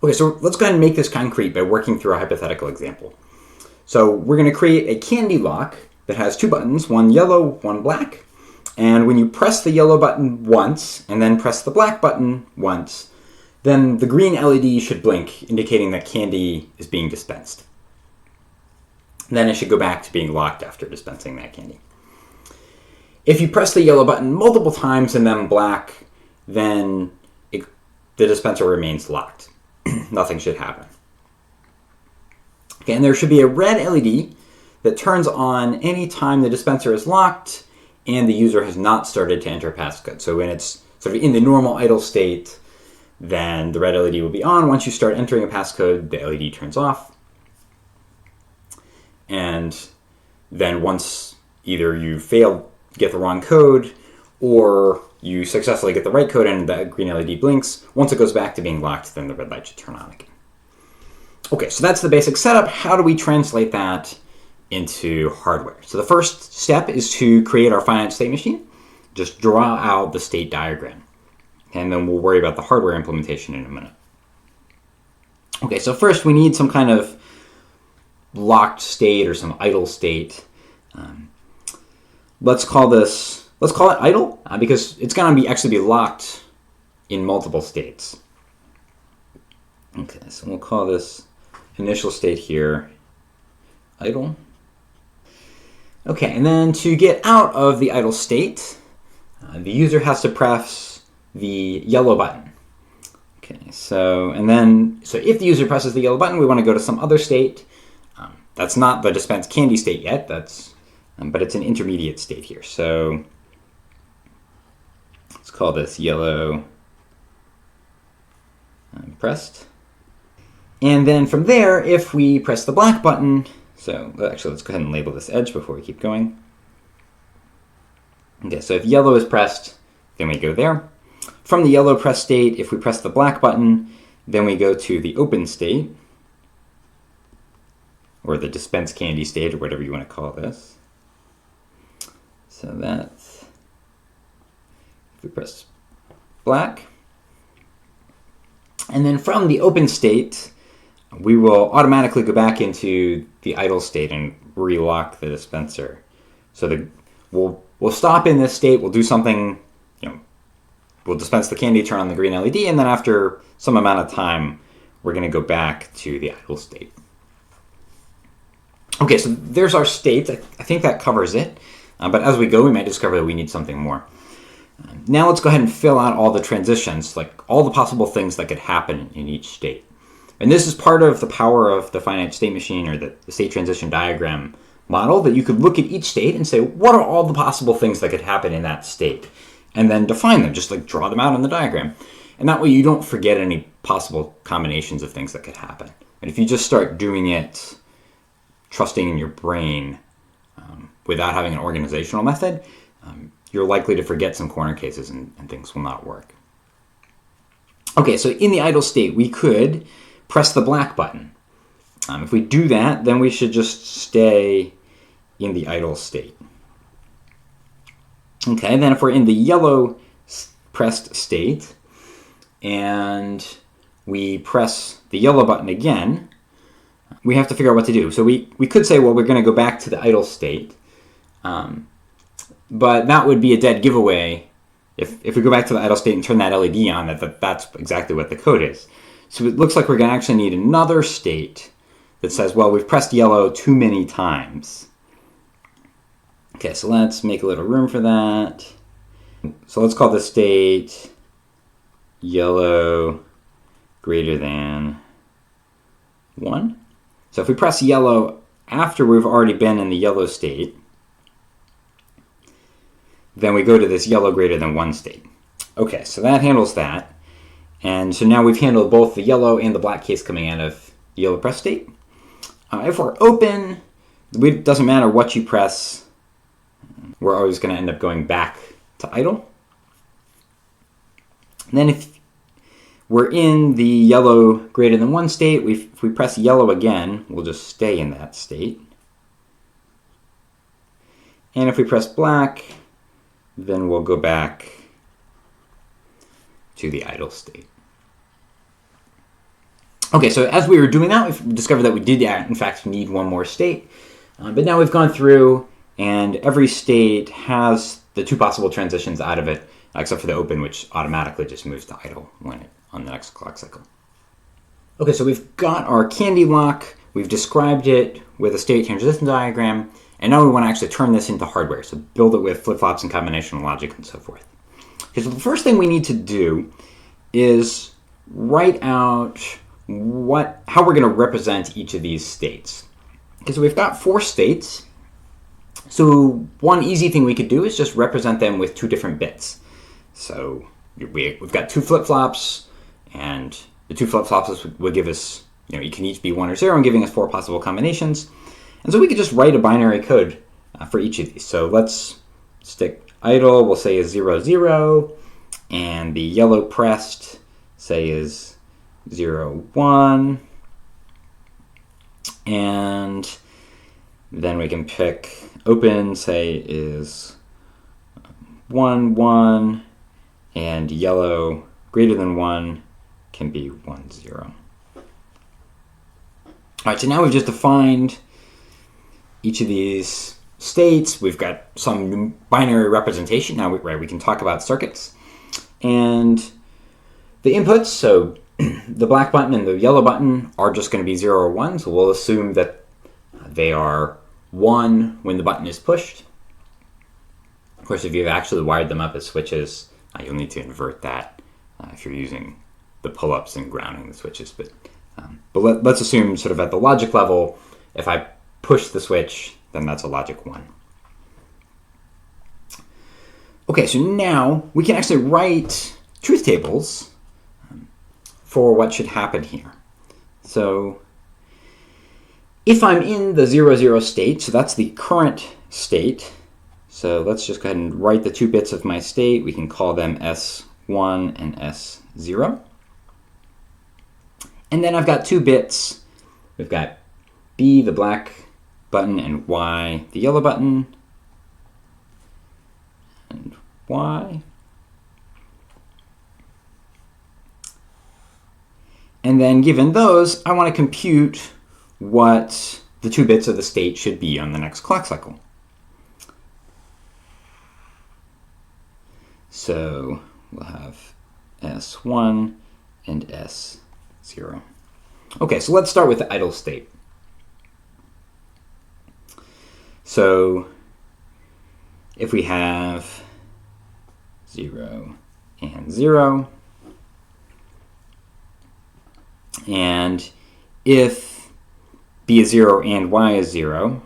Okay, so let's go ahead and make this concrete by working through a hypothetical example. So we're going to create a candy lock that has two buttons, one yellow, one black. And when you press the yellow button once and then press the black button once, then the green LED should blink, indicating that candy is being dispensed. And then it should go back to being locked after dispensing that candy. If you press the yellow button multiple times and then black, then the dispenser remains locked. Nothing should happen. Okay, and there should be a red LED that turns on any time the dispenser is locked and the user has not started to enter passcode. So when it's sort of in the normal idle state, then the red LED will be on. Once you start entering a passcode, the LED turns off. And then once either you fail, get the wrong code, or you successfully get the right code and the green LED blinks, once it goes back to being locked, then the red light should turn on again. Okay, so that's the basic setup. How do we translate that into hardware? So the first step is to create our finite state machine. Just draw out the state diagram. And then we'll worry about the hardware implementation in a minute. Okay, so first we need some kind of locked state or some idle state. Let's call it idle because it's going to actually be locked in multiple states. Okay, so we'll call this initial state here idle. Okay, and then to get out of the idle state, the user has to press the yellow button. Okay, so if the user presses the yellow button, we want to go to some other state. That's not the dispense candy state yet. But it's an intermediate state here. So let's call this yellow pressed. And then from there, if we press the black button, so actually let's go ahead and label this edge before we keep going. Okay, so if yellow is pressed, then we go there. From the yellow press state, if we press the black button, then we go to the open state, or the dispense candy state, or whatever you want to call this. So that's, if we press black. And then from the open state, we will automatically go back into the idle state and relock the dispenser. So we'll stop in this state, we'll do something, we'll dispense the candy, turn on the green LED, and then after some amount of time, we're going to go back to the idle state. Okay, so there's our state. I think that covers it. But as we go, we might discover that we need something more. Now let's go ahead and fill out all the transitions, like all the possible things that could happen in each state. And this is part of the power of the finite state machine, or the state transition diagram model, that you could look at each state and say, what are all the possible things that could happen in that state? And then define them, just like draw them out in the diagram. And that way you don't forget any possible combinations of things that could happen. And if you just start doing it, trusting in your brain, without having an organizational method, you're likely to forget some corner cases and things will not work. Okay, so in the idle state, we could press the black button. If we do that, then we should just stay in the idle state. Okay, then if we're in the yellow pressed state and we press the yellow button again, we have to figure out what to do. So we could say, well, we're going to go back to the idle state. But that would be a dead giveaway if we go back to the idle state and turn that LED on, that's exactly what the code is. So it looks like we're going to actually need another state that says, well, we've pressed yellow too many times. Okay, so let's make a little room for that. So let's call this state yellow greater than 1. So if we press yellow after we've already been in the yellow state, then we go to this yellow greater than 1 state. Okay, so that handles that. And so now we've handled both the yellow and the black case coming out of the yellow press state. If we're open, it doesn't matter what you press, we're always going to end up going back to idle. And then if we're in the yellow greater than 1 state, if we press yellow again, we'll just stay in that state. And if we press black, then we'll go back to the idle state. Okay, so as we were doing that, we've discovered that we did, in fact, need one more state. But now we've gone through, and every state has the two possible transitions out of it, except for the open, which automatically just moves to idle when on the next clock cycle. Okay, so we've got our candy lock. We've described it with a state transition diagram, and now we want to actually turn this into hardware, so build it with flip-flops and combinational logic and so forth. Okay, so the first thing we need to do is write out how we're going to represent each of these states. Okay, so we've got 4 states. So one easy thing we could do is just represent them with 2 different bits. So we've got 2 flip-flops, and the 2 flip-flops will give us, you can each be 1 or 0 and giving us 4 possible combinations. And so we could just write a binary code for each of these. So let's stick idle, we'll say is 0, 0, and the yellow pressed, say is 0, 1, and then we can pick open, say is 1, 1, and yellow greater than 1 can be 1, 0. All right, so now we've just defined each of these states. We've got some binary representation. Now we can talk about circuits. And the inputs, so the black button and the yellow button are just going to be 0 or 1, so we'll assume that they are 1 when the button is pushed. Of course, if you've actually wired them up as switches, you'll need to invert that if you're using the pull-ups and grounding the switches. But let's assume sort of at the logic level, if I push the switch, then that's a logic 1. Okay, so now we can actually write truth tables for what should happen here. So if I'm in the 0, 0 state, so that's the current state. So let's just go ahead and write the 2 bits of my state. We can call them S1 and S0. And then I've got 2 bits. We've got B, the black button, and Y, the yellow button, and Y. And then given those, I want to compute what the 2 bits of the state should be on the next clock cycle. So we'll have S1 and S0. Okay, so let's start with the idle state. So if we have 0 and 0, and if B is 0 and Y is 0,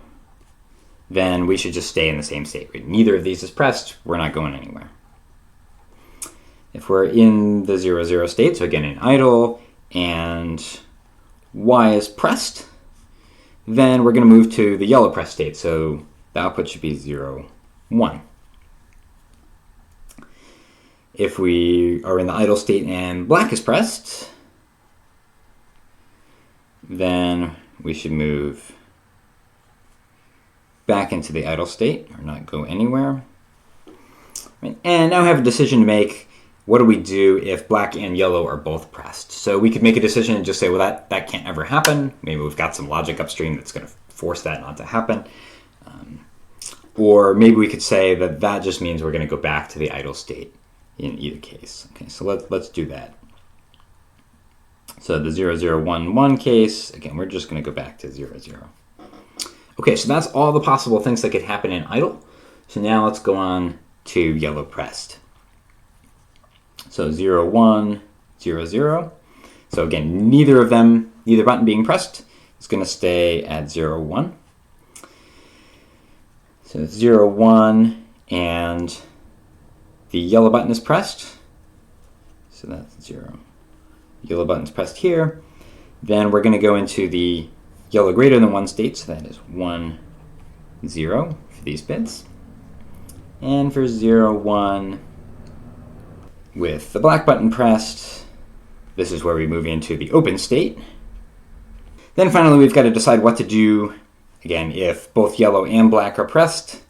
then we should just stay in the same state. Neither of these is pressed, we're not going anywhere. If we're in the 0, 0 state, so again in idle, and Y is pressed, then we're going to move to the yellow pressed state. So the output should be 0, 1. If we are in the idle state and black is pressed, then we should move back into the idle state or not go anywhere. And now we have a decision to make. What do we do if black and yellow are both pressed? So we could make a decision and just say, well, that can't ever happen. Maybe we've got some logic upstream that's going to force that not to happen. Or maybe we could say that just means we're going to go back to the idle state in either case. Okay, so let's do that. So the 0, 0, 1, 1 case, again, we're just going to go back to 0, 0. Okay, so that's all the possible things that could happen in idle. So now let's go on to yellow pressed. So 0, 1, 0, 0. So again, neither button being pressed is going to stay at 0, 1. So it's 0, 1, and the yellow button is pressed. So that's 0. Yellow button's pressed here. Then we're going to go into the yellow greater than 1 state, so that is 1, 0 for these bits. And for 0, 1, with the black button pressed, this is where we move into the open state. Then finally, we've got to decide what to do, again, if both yellow and black are pressed.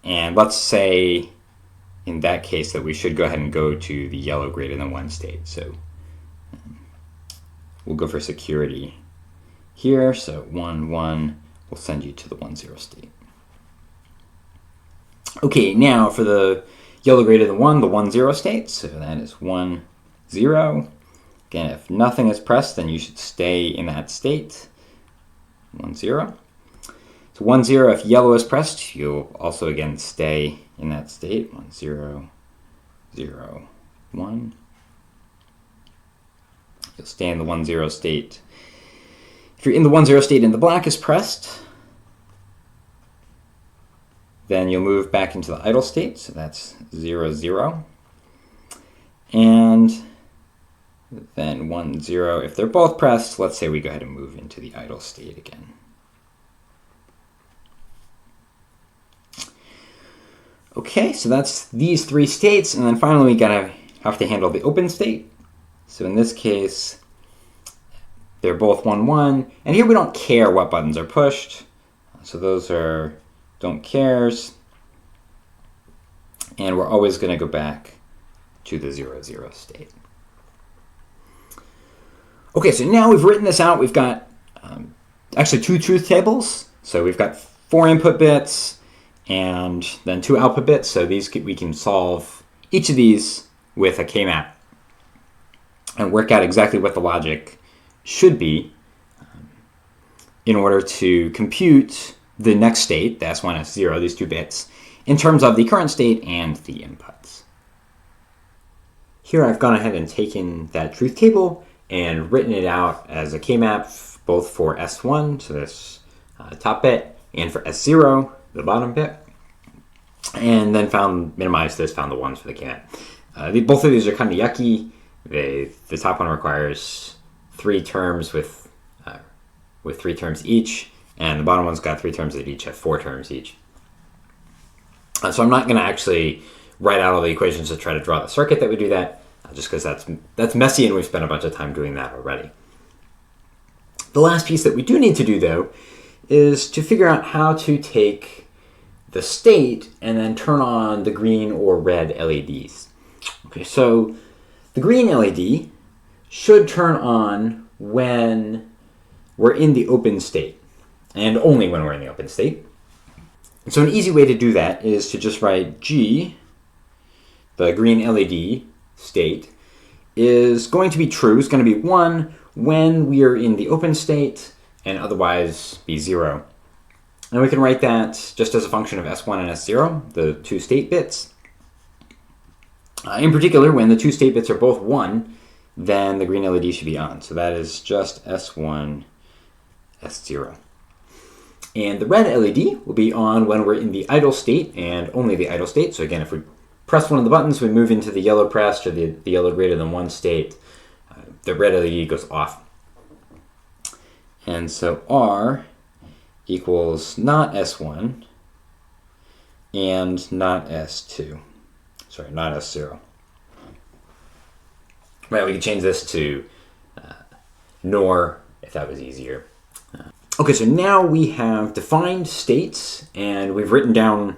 And let's say, in that case, that we should go ahead and go to the yellow greater than 1 state. So we'll go for security here. So 1, 1 will send you to the 1, 0 state. Okay, now for the yellow greater than 1, the 1, 0 state. So that is 1, 0. Again, if nothing is pressed, then you should stay in that state. 1, 0. So 1, 0, if yellow is pressed, you'll also again stay in that state. 1, 0, 0, 1. You'll stay in the 1, 0 state. If you're in the 1, 0 state and the black is pressed, then you'll move back into the idle state. So that's 0, 0. And then 1, 0. If they're both pressed, let's say we go ahead and move into the idle state again. Okay, so that's these three states, and then finally we have to handle the open state. So in this case, they're both 1, 1, and here we don't care what buttons are pushed. So those are don't cares, and we're always going to go back to the 0, 0 state. Okay, so now we've written this out. We've got actually 2 truth tables. So we've got 4 input bits and then 2 output bits. So we can solve each of these with a K-map and work out exactly what the logic should be in order to compute the next state, the S1, S0, these 2 bits, in terms of the current state and the inputs. Here I've gone ahead and taken that truth table and written it out as a K-map both for S1, so this top bit, and for S0, the bottom bit, and then minimized this, found the ones for the K-map. Both of these are kind of yucky. The top one requires 3 terms with 3 terms each, and the bottom one's got 3 terms that each have 4 terms each. So I'm not going to actually write out all the equations to try to draw the circuit that would do that, just because that's messy and we've spent a bunch of time doing that already. The last piece that we do need to do, though, is to figure out how to take the state and then turn on the green or red LEDs. Okay, so the green LED should turn on when we're in the open state, and only when we're in the open state. And so an easy way to do that is to just write G, the green LED state, is going to be true. It's going to be 1 when we are in the open state, and otherwise be 0. And we can write that just as a function of S1 and S0, the 2 state bits. In particular, when the 2 state bits are both 1, then the green LED should be on. So that is just S1, S0. And the red LED will be on when we're in the idle state, and only the idle state. So again, if we press one of the buttons, we move into the yellow pressed or the yellow greater than 1 state, the red LED goes off. And so R equals not S1 and not S2. Sorry, not S0. Right, we could change this to nor if that was easier. Okay, so now we have defined states and we've written down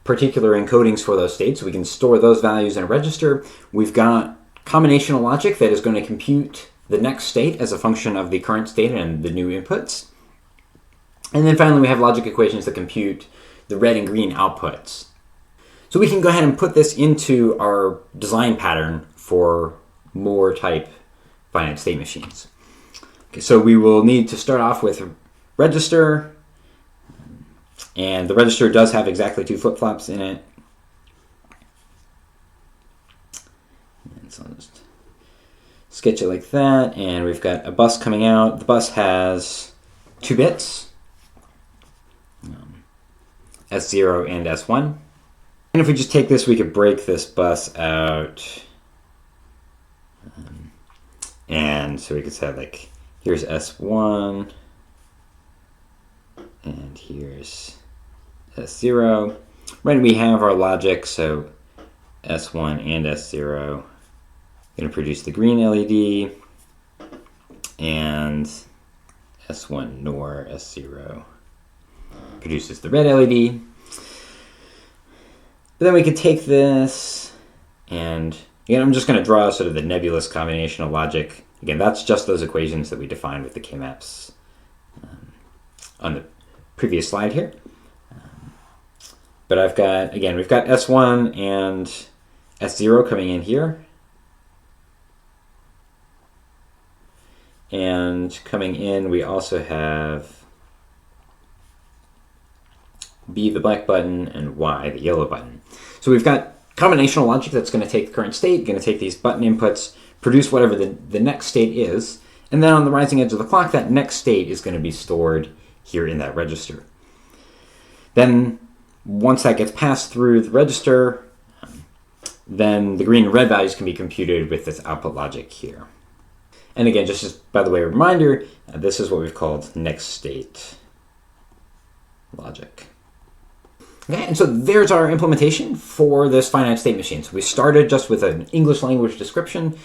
particular encodings for those states. We can store those values in a register. We've got combinational logic that is going to compute the next state as a function of the current state and the new inputs. And then finally we have logic equations that compute the red and green outputs. So we can go ahead and put this into our design pattern for Moore type finite state machines. Okay, so we will need to start off with a register, and the register does have exactly 2 flip-flops in it. And so I'll just sketch it like that, and we've got a bus coming out. The bus has 2 bits, S0 and S1. And if we just take this, we could break this bus out. And so we could say, like, here's S1, and here's S0. Right, we have our logic, so S1 and S0 going to produce the green LED, and S1 nor S0 produces the red LED. But then we could take this, and again, I'm just going to draw sort of the nebulous combination of logic Again, that's just those equations that we defined with the K-maps on the previous slide here. But I've got, again, we've got S1 and S0 coming in here. And coming in, we also have B, the black button, and Y, the yellow button. So we've got combinational logic that's going to take the current state, going to take these button inputs, produce whatever the next state is, and then on the rising edge of the clock, that next state is going to be stored here in that register. Then once that gets passed through the register, then the green and red values can be computed with this output logic here. And again, just as, by the way, a reminder, this is what we've called next state logic. Okay, and so there's our implementation for this finite state machine. So we started just with an English language description.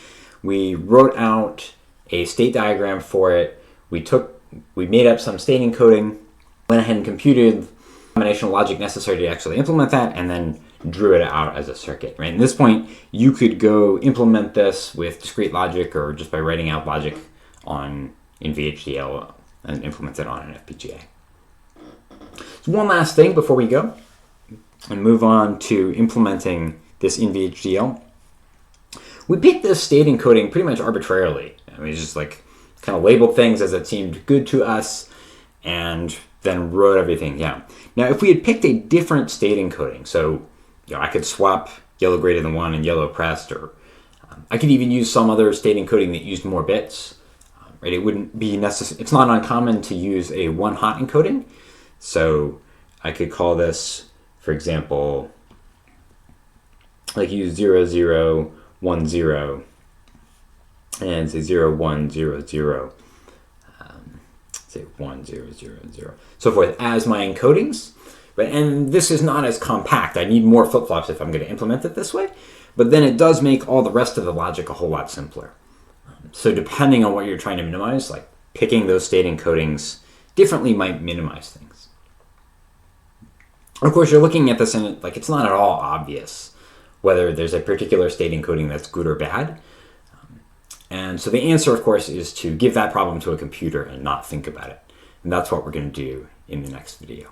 We wrote out a state diagram for it. We made up some state encoding, went ahead and computed combinational logic necessary to actually implement that, and then drew it out as a circuit. Right? At this point, you could go implement this with discrete logic or just by writing out logic in VHDL and implement it on an FPGA. So one last thing before we go and move on to implementing this in VHDL. We picked this state encoding pretty much arbitrarily. I mean, just like kind of labeled things as it seemed good to us and then wrote everything down. Now, if we had picked a different state encoding, so I could swap yellow greater than 1 and yellow pressed, or I could even use some other state encoding that used more bits. Right? It wouldn't be necessary. It's not uncommon to use a one-hot encoding. So I could call this, for example, like use 0, 0, 1, 0, and say 0, 1, 0, 0, say 1, 0, 0, 0, so forth as my encodings. But, and this is not as compact. I need more flip-flops if I'm going to implement it this way. But then it does make all the rest of the logic a whole lot simpler. So depending on what you're trying to minimize, like picking those state encodings differently might minimize things. Of course, you're looking at this and it's not at all obvious whether there's a particular state encoding that's good or bad. And so the answer, of course, is to give that problem to a computer and not think about it. And that's what we're going to do in the next video.